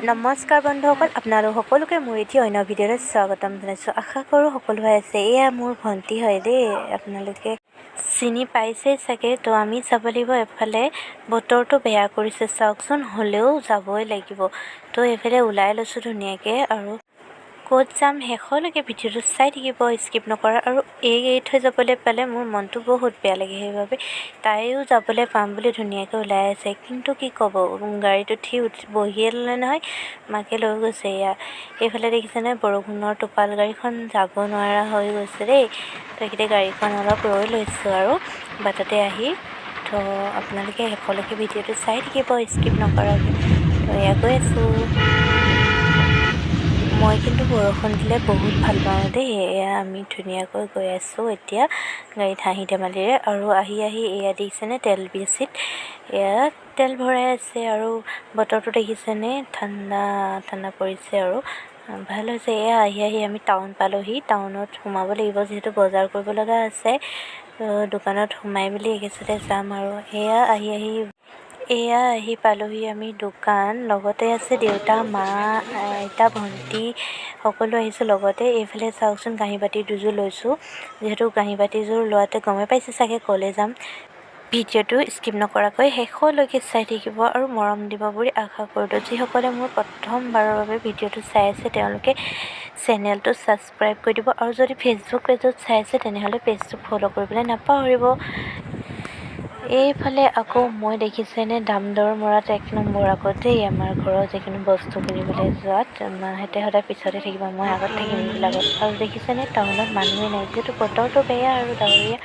নমস্কাৰ বন্ধুসকল, আপোনালোক সকলোকে মোৰ এটি অন্য ভিডিঅ'লৈ স্বাগতম জনাইছোঁ। আশা কৰোঁ সকলো হৈ আছে। এয়া মোৰ ভণ্টি হয় দেই, আপোনালোকে চিনি পাইছেই চাগে। তো আমি যাব লাগিব এফালে। বতৰটো বেয়া কৰিছে চাওকচোন, হ'লেও যাবই লাগিব। তো এইফালে ওলাই লৈছোঁ ধুনীয়াকৈ, আৰু ক'ত যাম শেষলৈকে ভিডিঅ'টো চাই থাকিব, স্কিপ নকৰা। আৰু এৰি থৈ যাবলৈ পালে মোৰ মনটো বহুত বেয়া লাগে, সেইবাবে তাইও যাবলৈ পাম বুলি ধুনীয়াকৈ ওলাই আছে। কিন্তু কি ক'ব, গাড়ীত উঠি বহিয়ে ল'লে নহয়, মাকে লৈ গৈছে। এইফালে দেখিছেনে, বৰষুণৰ টোপাল, গাড়ীখন যাব নোৱাৰা হৈ গৈছে দেই। তো এইখিনিতে গাড়ীখন অলপ ৰৈ লৈছোঁ আৰু বাটতে আহি। তো আপোনালোকে শেষলৈকে ভিডিঅ'টো চাই থাকিব, স্কিপ নকৰাকৈ। তো গৈ আছোঁ। মই কিন্তু বৰষুণ দিলে বহুত ভাল পাওঁ দেই। আমি ধুনীয়াকৈ গৈ আছোঁ এতিয়া গাড়ীত হাঁহি ধেমালিৰে। আৰু আহি এয়া দেখিছেনে, তেল বেচিত তেল ভৰাই আছে। আৰু বতৰটো দেখিছেনে, ঠাণ্ডা ঠাণ্ডা পৰিছে আৰু ভাল হৈছে। আহি আমি টাউন পালোঁহি। টাউনত সোমাব লাগিব, যিহেতু বজাৰ কৰিব লগা আছে। দোকানত সোমাই মেলি একেচতে যাম আৰু। আহি পালোঁহি আমি দোকান। লগতে আছে দেউতা, মা, আইতা, ভণ্টি সকলো আহিছোঁ লগতে। এইফালে চাওকচোন, কাঁহী বাতি দুযোৰ লৈছোঁ। যিহেতু কাঁহী বাতিযোৰ লোৱাতে গমেই পাইছে চাগে ক'লৈ যাম। ভিডিঅ'টো স্কিপ নকৰাকৈ শেষলৈকে চাই থাকিব আৰু মৰম দিব বুলি আশা কৰিলোঁ। যিসকলে মোৰ প্ৰথমবাৰৰ বাবে ভিডিঅ'টো চাই আছে, তেওঁলোকে চেনেলটো ছাবস্ক্ৰাইব কৰি দিব। আৰু যদি ফেচবুক পেজত চাই আছে, তেনেহ'লে পেজটো ফ'ল' কৰিবলৈ নাপাহৰিব। এইফালে আকৌ মই দেখিছেনে, দাম দৰ মৰাত এক নম্বৰ আকৌ দেই। আমাৰ ঘৰৰ যিকোনো বস্তু কিনিবলৈ যোৱাত মাহঁতে সদায় পিছতে থাকিব, মই আগত থাকিম এইবিলাকত। আৰু দেখিছেনে, টাউনত মানুহেই নাই, যিহেতু বতৰটো বেয়া আৰু ডাৱৰীয়া।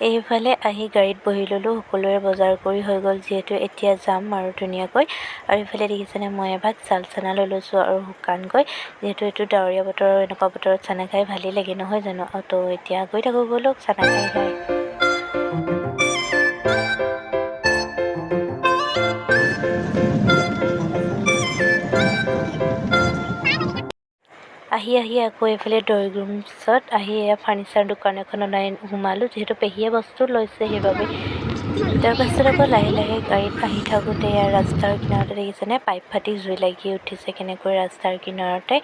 এইফালে আহি গাড়ীত বহি ল'লোঁ। সকলোৰে বজাৰ কৰি হৈ গ'ল, যিহেতু এতিয়া যাম আৰু ধুনীয়াকৈ। আৰু এইফালে দেখিছেনে, মই এভাগ চাল চানা লৈ লৈছোঁ আৰু শুকানকৈ, যিহেতু এইটো ডাৱৰীয়া বতৰ। এনেকুৱা বতৰত চানা খাই ভালেই লাগে নহয় জানো। তো এতিয়া গৈ থাকোঁ, ব'লক চানা খাই। আহি আকৌ এইফালে ড্ৰয়িং আহি ফাৰ্নিচাৰ দোকান এখনত সোমালোঁ, যিহেতু পেহীয়ে বস্তু লৈছে সেইবাবে। তাৰপাছত আকৌ লাহে গাড়ীত আহি থাকোঁতে ৰাস্তাৰ কিনাৰতে দেখিছেনে, পাইপ ফাটি জুই লাগি উঠিছে কেনেকৈ ৰাস্তাৰ কিনাৰতে।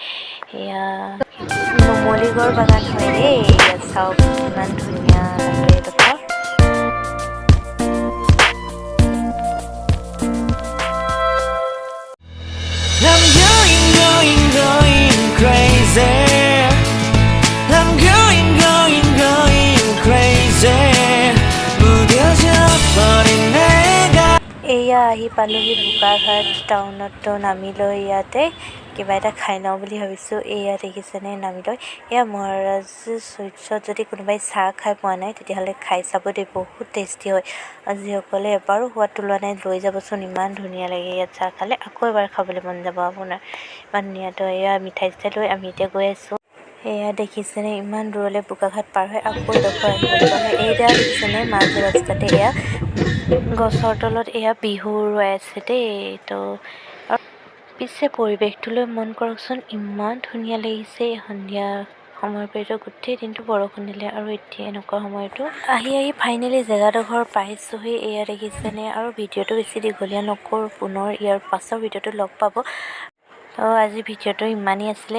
নুমলীগড় বাগান হয় দেই। চাওক ইমান ধুনীয়া লাগে এইডোখৰ। I'm going crazy. I'm going crazy. 무뎌져 버린 내가. আহি পালোঁহি বোকাঘাট টাউনতো নামি লৈ ইয়াতে কিবা এটা খাই লওঁ বুলি ভাবিছোঁ। দেখিছেনে, নামি লৈ মহাৰাজ চুইটছত যদি কোনোবাই চাহ খাই পোৱা নাই, তেতিয়াহ'লে খাই চাব দেই, বহুত টেষ্টি হয়। আৰু যিসকলে এবাৰো সোৱাদটো লোৱা নাই, লৈ যাবচোন, ইমান ধুনীয়া লাগে। ইয়াত চাহ খালে আকৌ এবাৰ খাবলৈ মন যাব আপোনাৰ, ইমান ধুনীয়া। তো মিঠাই চিঠাই লৈ আমি এতিয়া গৈ আছোঁ। দেখিছেনে, ইমান দূৰলৈ বোকাঘাট পাৰ হৈ আকৌ এডোখৰ আহিব লগা হয়। দেখিছেনে, মাজ ৰাস্তাতে গছৰ তলত বিহু উৰুৱাই আছে দেই। তো পিছে পৰিৱেশটোলৈ মন কৰকচোন, ইমান ধুনীয়া লাগিছে। সন্ধিয়া সময়ৰ পৰাতো গোটেই দিনটো বৰষুণ দিলে, আৰু এতিয়া এনেকুৱা সময়তো আহি ফাইনেলি জেগাডোখৰ পাইছোঁহি। দেখিছেনে। আৰু ভিডিঅ'টো বেছি দীঘলীয়া নকৰোঁ, পুনৰ ইয়াৰ পাছৰ ভিডিঅ'টো লগ পাব। তো আজি ভিডিঅ'টো ইমানেই আছিলে।